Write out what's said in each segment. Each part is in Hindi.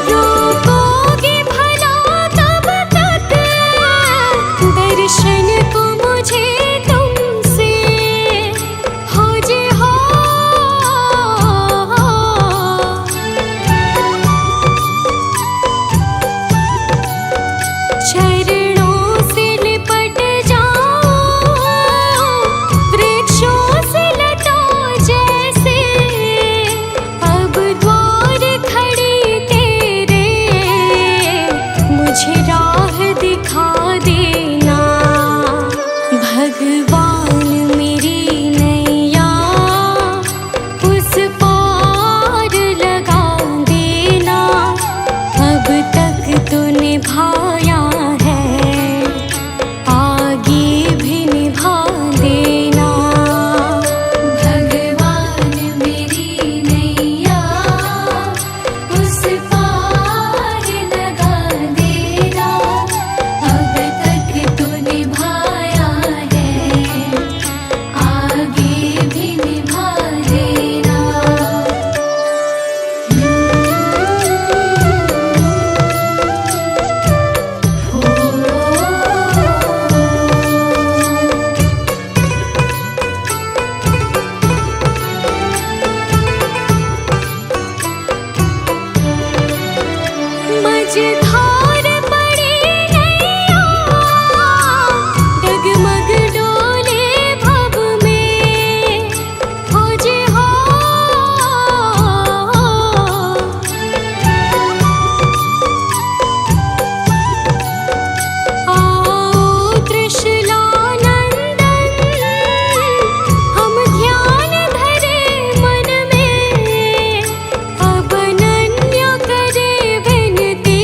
रोकोगे भला कब तक दर्शन को मुझे तुमसे हो जे हो। चरणों से लिपट जाओ वृक्षों से लटो जैसे अब द्वार खड़ी तेरे मुझे राह दिखा देना। भगवान मेरी नैया उस पार लगा देना। अब तक तो निभाया है आगे भी निभा देना। भगवान मेरी नैया उस पार लगा देना। अब तक तो निभाया है आगे भी निभा देना। मझधार पड़ी नैया डगमग डोले भव में हो जे हो। आओ त्रिशूलानंदन हम ध्यान धरे मन में। अब अनन्य करे विनती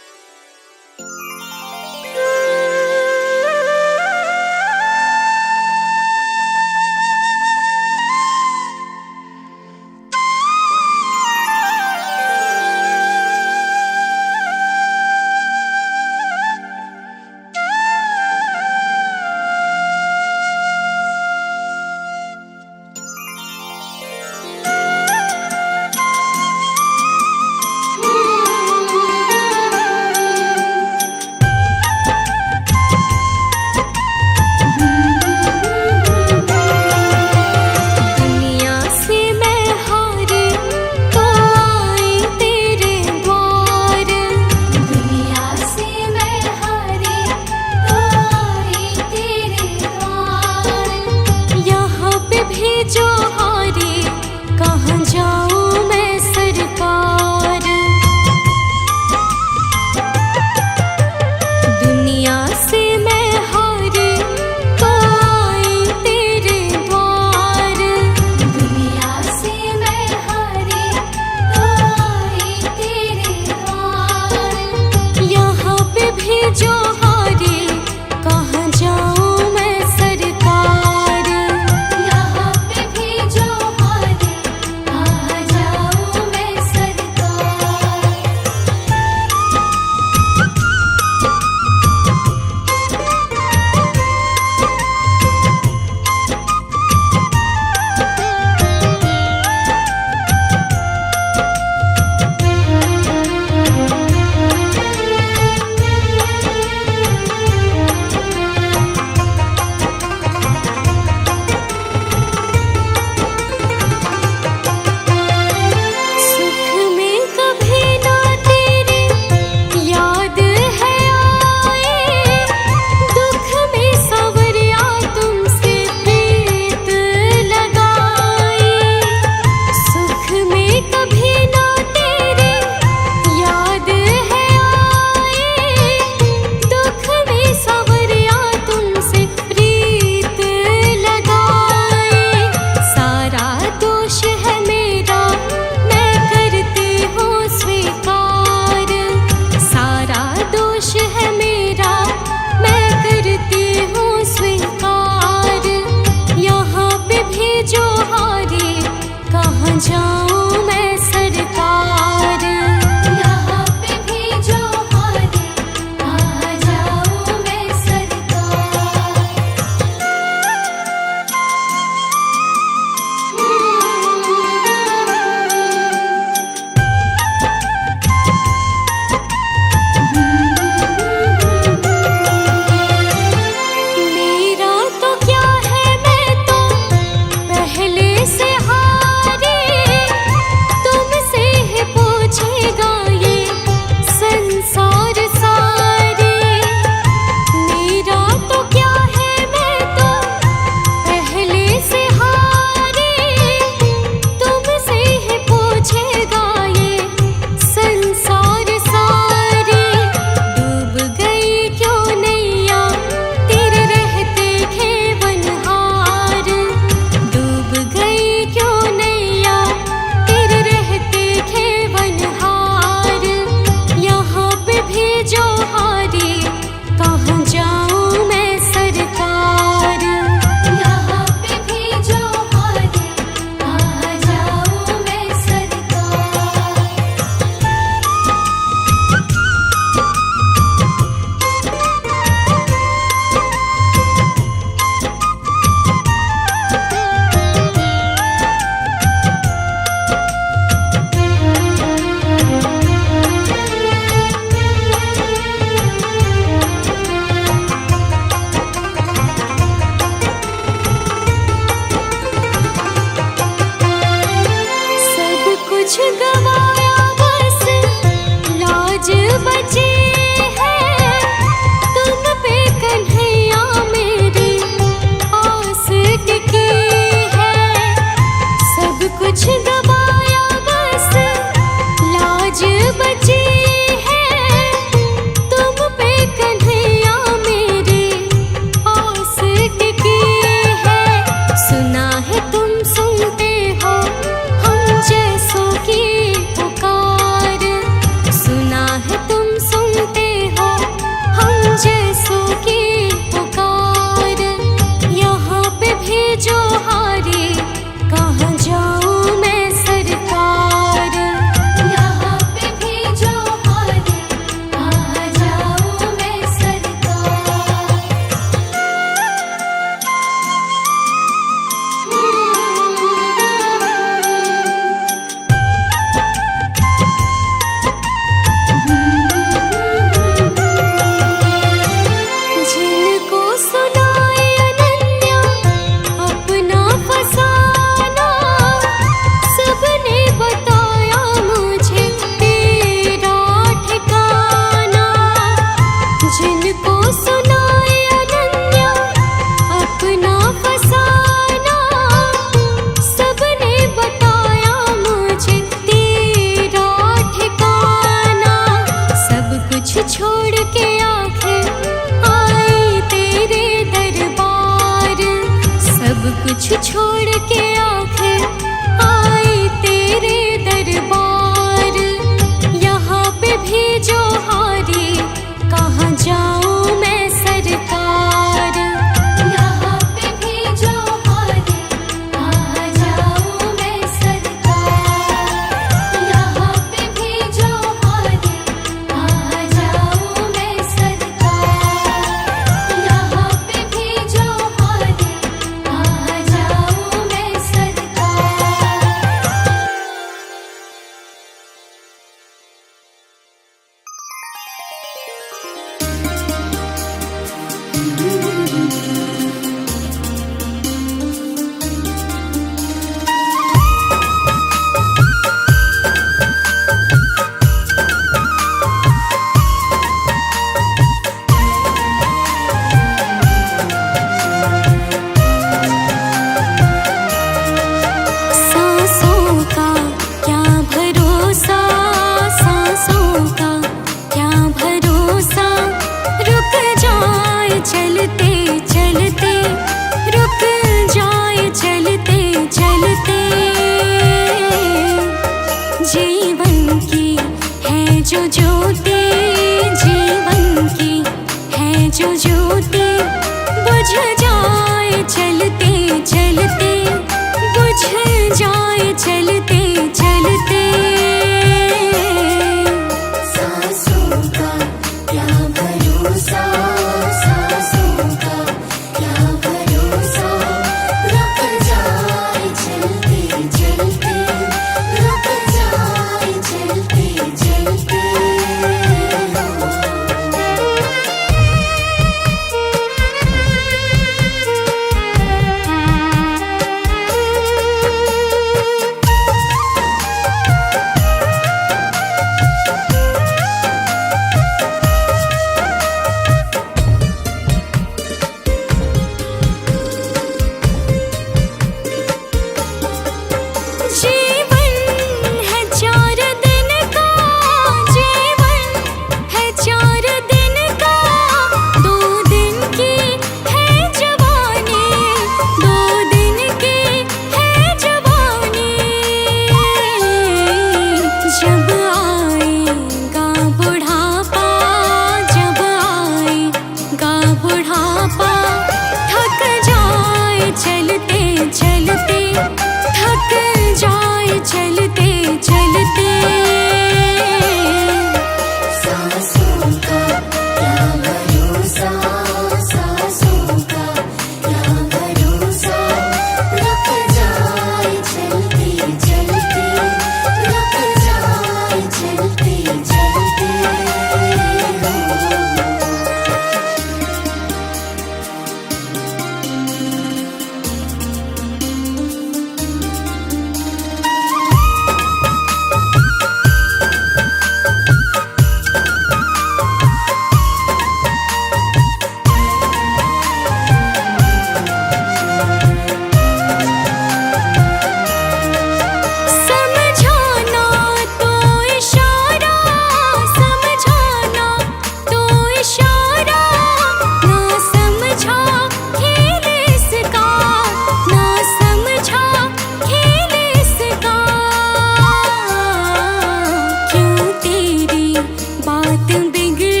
बात बिगड़ी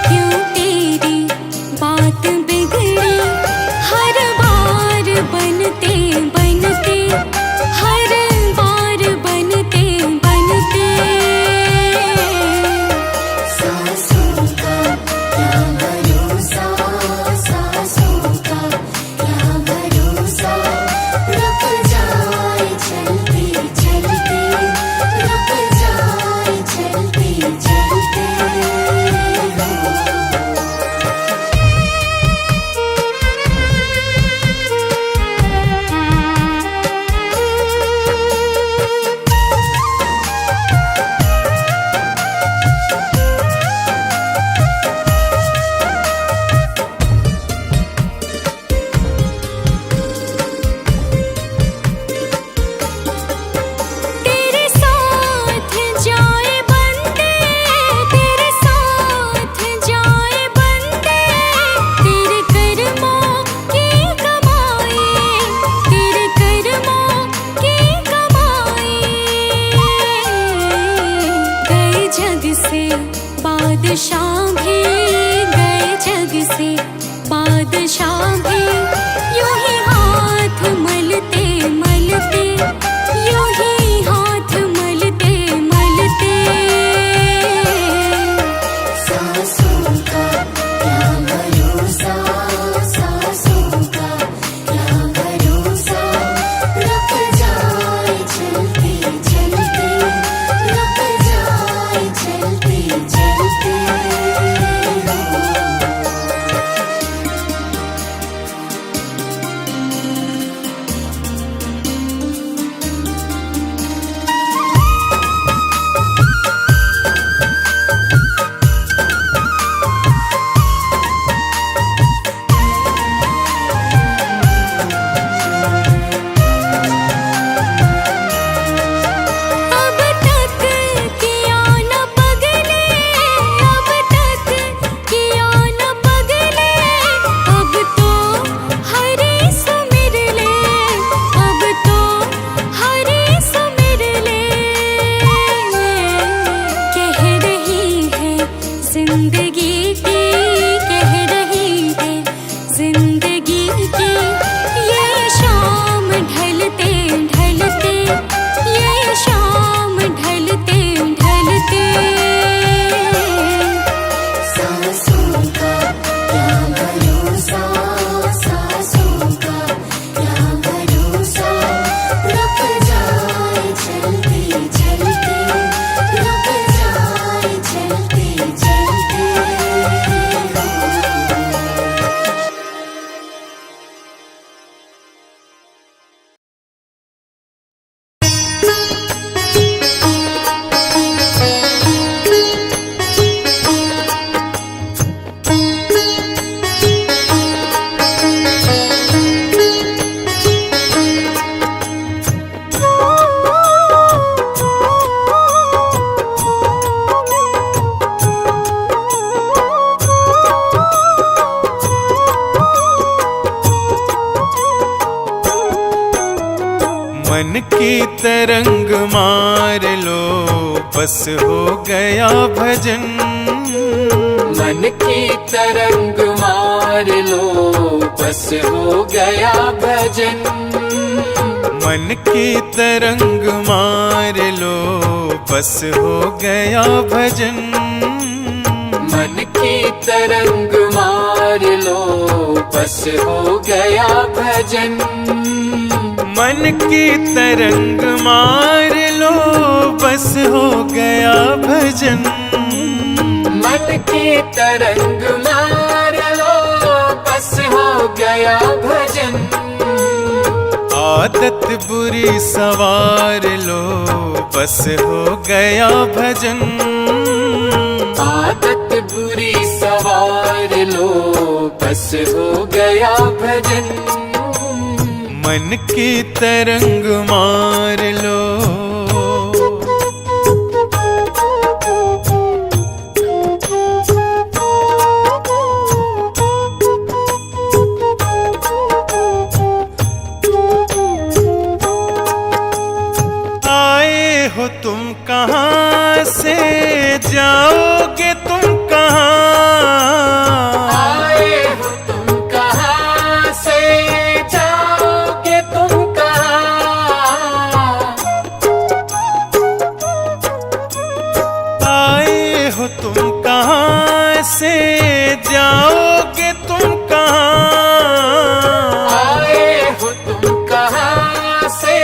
क्यों तेरी बात बिगड़ी हर बार बनते बनते हर बार बनते बनते सासों का क्या भरोसा सासों का क्या भरोसा रुक जाए चलते चलते रुक जाए चलते चलते तेरे साथ जाए बंदे तेरे साथ जाए बंदे तेरे कर्मों की कमाई तेरे कर्मों की कमाई गए जग से बादशाह भी गए जग से बादशाह भी यूं ही हाथ मलते मलते यूं ही हाथ मलते मलते सासों का क्या भरोसा सासों का क्या भरोसा रुक जाए चलते चलते रुक जाए चलते चलते अब तक किया न पगले अब तक किया न पगले अब तो हरे सुमिर ले अब तो हरे सुमिर ले कह रही है जिंदगी की कह रही है जिंदगी की ये शाम ढलते ढलते ये शाम ढलते ढलते सासों का क्या भरोसा सासों का क्या भरोसा रुक जाए चलते चलते रुक जाए चलते चलते मन की तरंग मार लो बस हो गया भजन मन की तरंग मार लो बस हो गया भजन मन की तरंग मार लो बस हो गया भजन मन की तरंग मार लो बस हो गया भजन मन की तरंग मार लो बस हो गया भजन मन की तरंग मार लो बस हो गया भजन आदत बुरी सवार लो बस हो गया भजन आदत बुरी सवार लो बस हो गया भजन मन की तरंग मार लो आए हो तुम कहाँ से जाओगे कहाँ से जाओगे तुम कहाँ? आए हो तुम कहाँ से,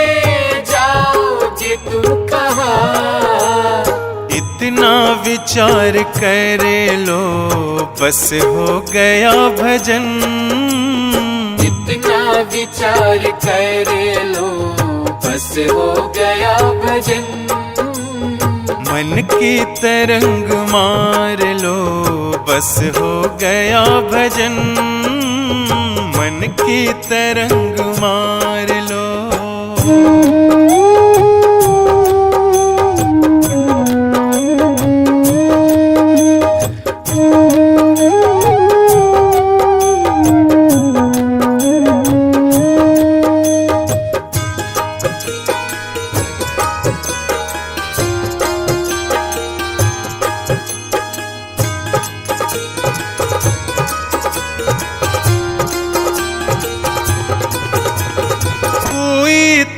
जाओगे तुम कहाँ? इतना विचार करे लो बस हो गया भजन। इतना विचार करे लो बस हो गया भजन। मन की तरंग मार लो बस हो गया भजन। मन की तरंग मार लो।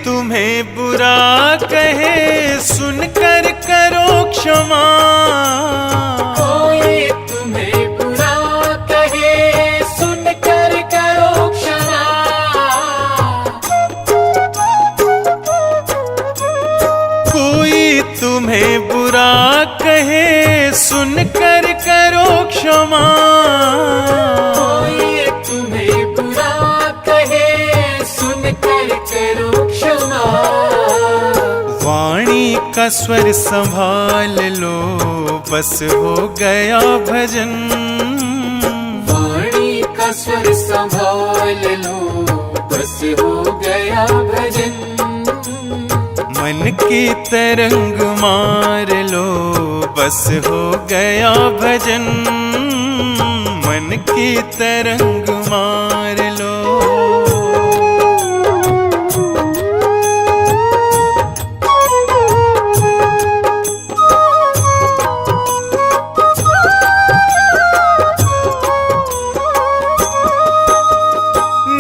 तुम्हें बुरा कहे सुनकर करो क्षमा। कोई तुम्हें बुरा कहे सुनकर करो क्षमा। कोई तुम्हें बुरा कहे सुनकर करो क्षमा। कोई तुम्हें बुरा कहे सुनकर करो क्षमा। वाणी का स्वर संभाल लो बस हो गया भजन। वाणी का स्वर संभाल लो बस हो गया भजन। मन की तरंग मार लो बस हो गया भजन। मन की तरंग मार लो।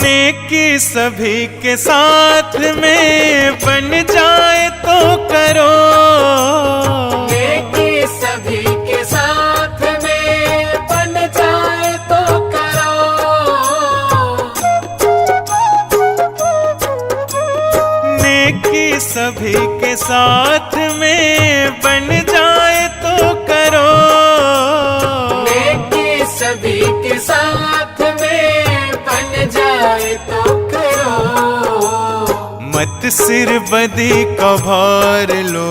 नेकी सभी के साथ में बन जाए तो करो। नेकी सभी के साथ में बन जाए तो करो। नेकी सभी के साथ में बन जाए तो करो। नेकी सभी के साथ में बन जाए तो करो। मत सिर बदी का भार लो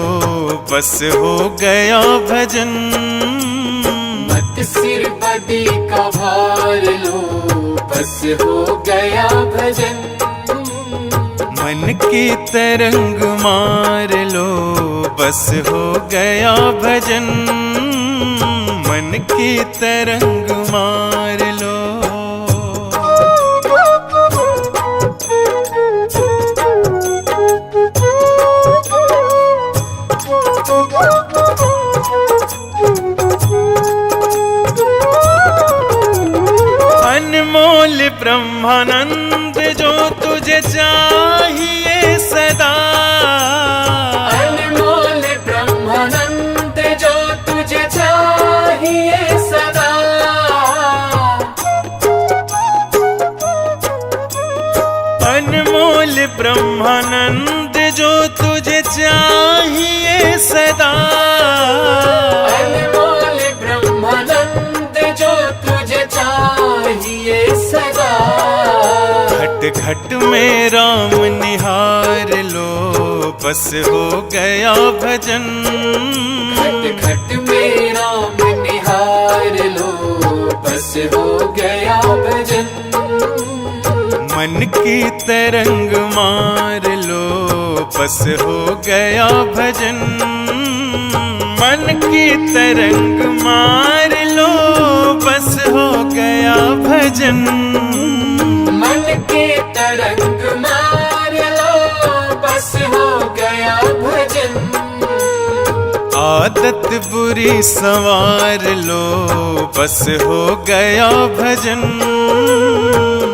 बस हो गया भजन। मत सिर बदी का भार लो बस हो गया भजन। मन की तरंग मार लो बस हो गया भजन। मन की तरंग मार लो। अनमोल ब्रह्मानंद जो तुझे चाहिए सदा। अनमोल ब्रह्मानंद जो तुझे चाहिए सदा। अनमोल ब्रह्मानंद जो तुझे चाहिए सदा। अनमोल ब्रह्मानंद जो तुझे चाहिए सदा। घट घट में राम निहार लो बस हो गया भजन। घट घट में राम निहार लो बस हो गया भजन। मन की तरंग मार लो बस हो गया भजन। मन की तरंग मार लो बस हो गया भजन। मन की तरंग मार लो बस हो गया भजन। आदत बुरी संवार लो बस हो गया भजन।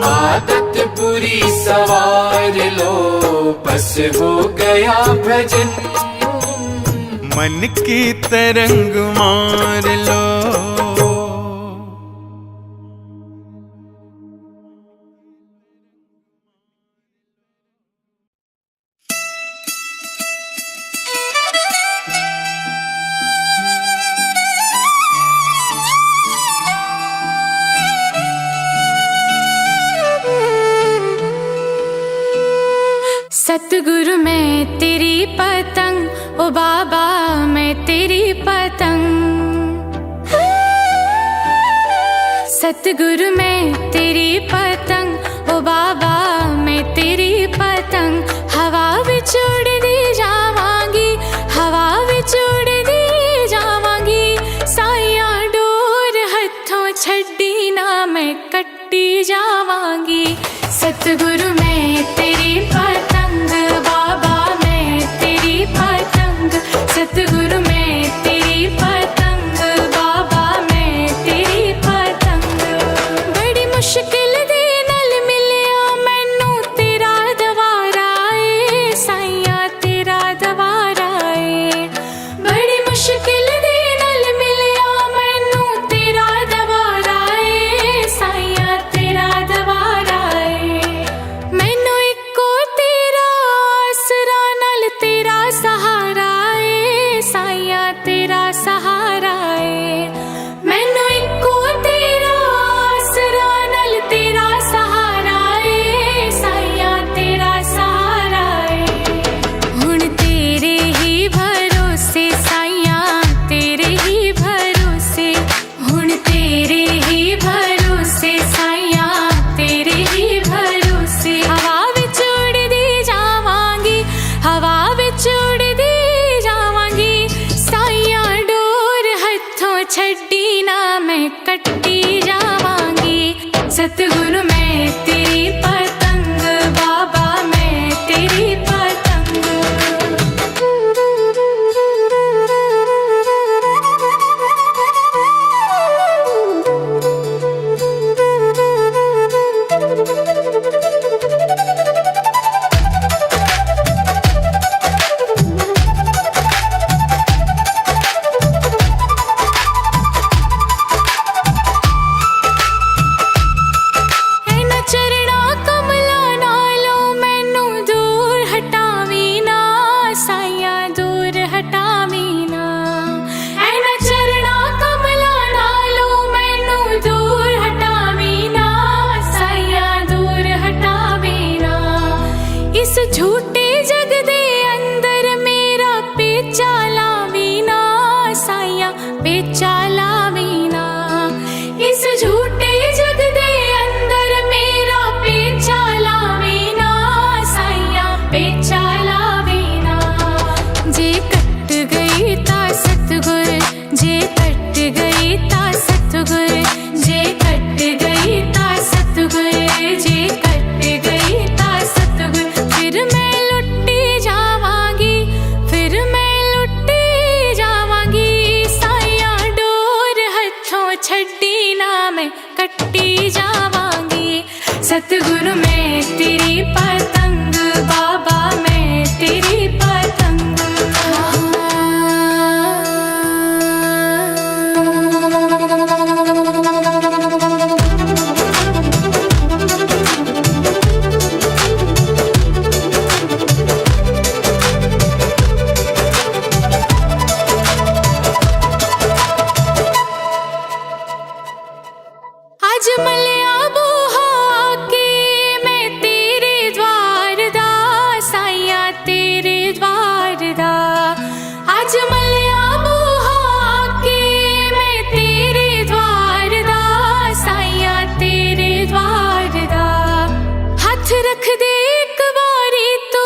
आदत बुरी सवार लो बस हो गया भजन। मन की तरंग मार लो। पतंग ओ बाबा मैं तेरी पतंग। सतगुरु मैं तेरी पतंग ओ बाबा मैं तेरी पतंग। हवा विच उड़दी जावांगी, हवा विच उड़दी जावांगी। साइया डोर हथों छड्डी ना मैं कट्टी जावांगी। सतगुरु मैं तेरी पतंग बाबा मैं तेरी पतंग। सतगुरु मैं तेरी पतंग बाबा मैं तेरी पतंग। बड़ी मुश्किल दे नाल मिलिया मैनू तेरा दवारा ए साइया तेरा दवारा ए। बड़ी मुश्किल दे नाल मिलिया मैनू तेरा दवारा ए साइया तेरा दवारा ए। मैनू इको तेरा आसरा नाल तेरा सहारा ए साइया तेरा सहारा ए। मैनू इको तेरा आसरा नाल तेरा सहारा ए साइया तेरा सहारा ए। हुण तेरे ही भरोसे साइया तेरे ही भरोसे। हुण तेरे ही भरोसे साइया तेरे ही भरोसे। हवा विच उड़दी जावांगी, हवा विच उड़दी जावांगी। साइया डोर हथों छड्डी ना मैं कट्टी जावांगी। सतगुरु मैं तेरी पतंग बाबा मैं तेरी पतंग। ऐना चरणा कमला नालों मैनू दूर हटावी ना साइया दूर हटावी ना। ऐना चरणा कमला नालों मैनू दूर हटावी ना साइया दूर हटावी ना। इस झूठे जग दे अंदर मेरा पेचा लावी ना साइया पेचा लावी ना। इस झूठे जग दे अंदर मेरा पेचा लावी ना साइया पेचा लावी ना। जे कट गई ता सतगुर, जे कट गई ता सतगुर, जे कट गई ता सतगुर, जे कट गई ता सतगुर। फिर मैं लुट्टी जावांगी, फिर मैं लुट्टी जावांगी। साइया डोर हथों छड्डी ना मैं कट्टी जावांगी। सतगुरु मैं तेरी पतंग बाबा मैं तेरी पतंग। आज मलिया बूहा के मैं तेरे द्वार दा साइया तेरे द्वार दा। आज मलिया बूहा के मैं तेरे द्वार दा साइया तेरे द्वार दा। हथ रख दे एक बारी तू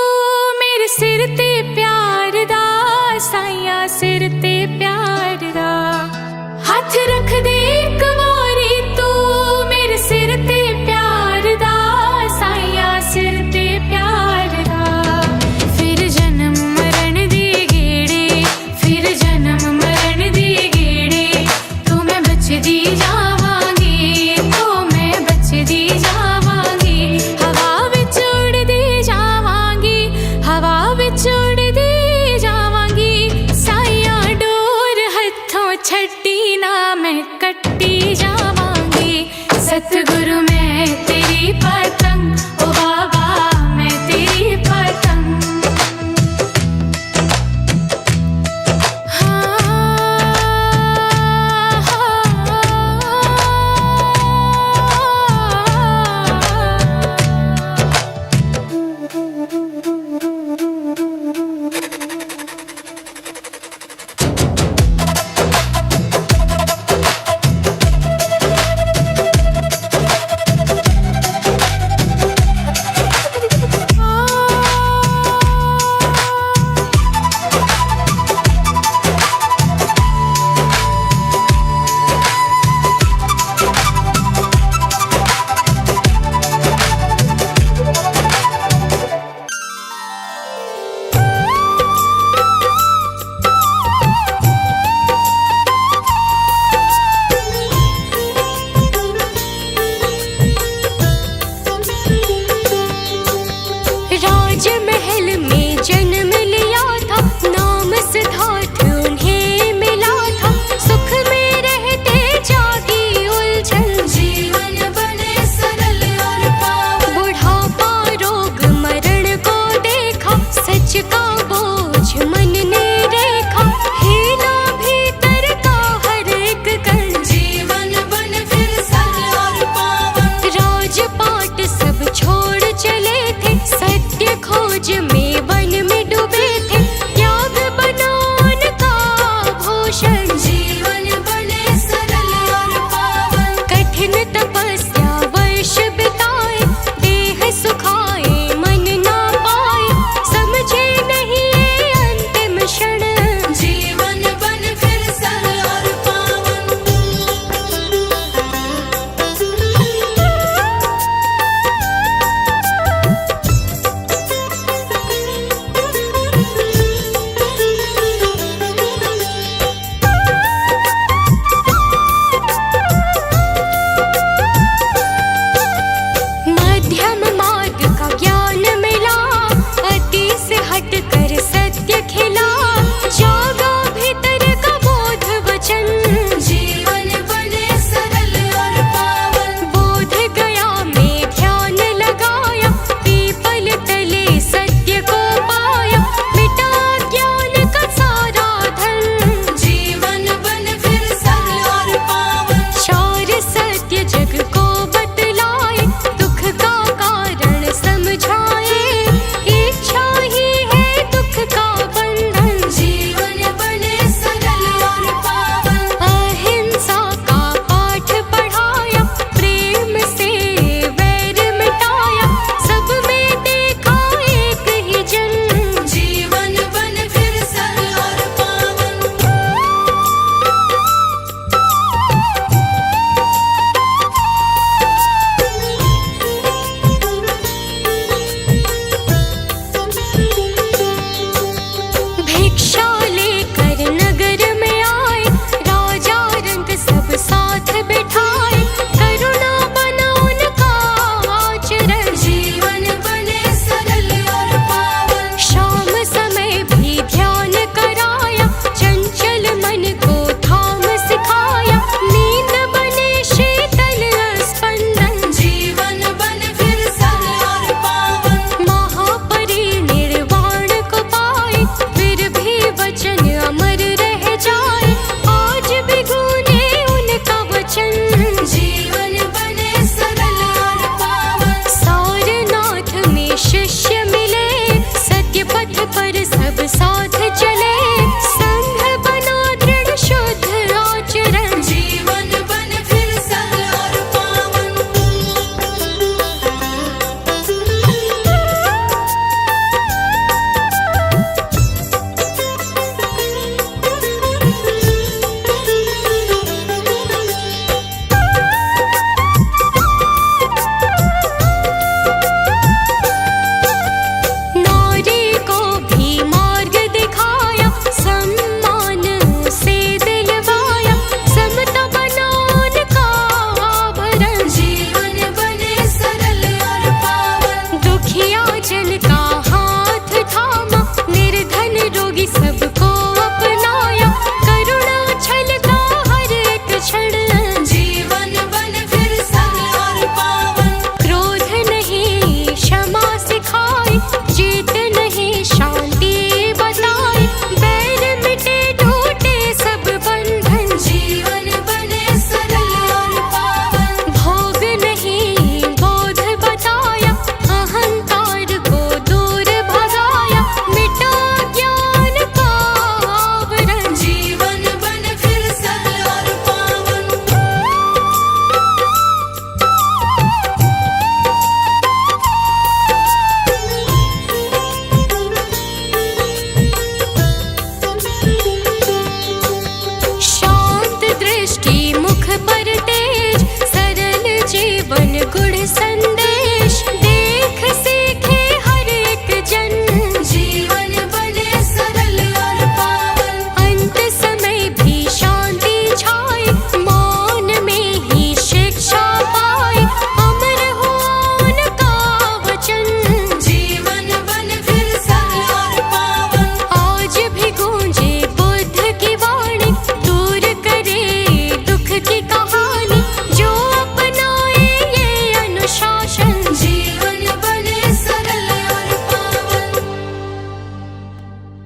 मेरे सिर ते प्यार दा साइया सिर ते प्यार दा। हथ रख दे एक बारी तू मेरे सिर ते प्यार दा साइया सिर ते प्यार दा। फिर जन्म मरण दे गेड़े, फिर जन्म मरण दे गेड़े तू मैं बचदी जा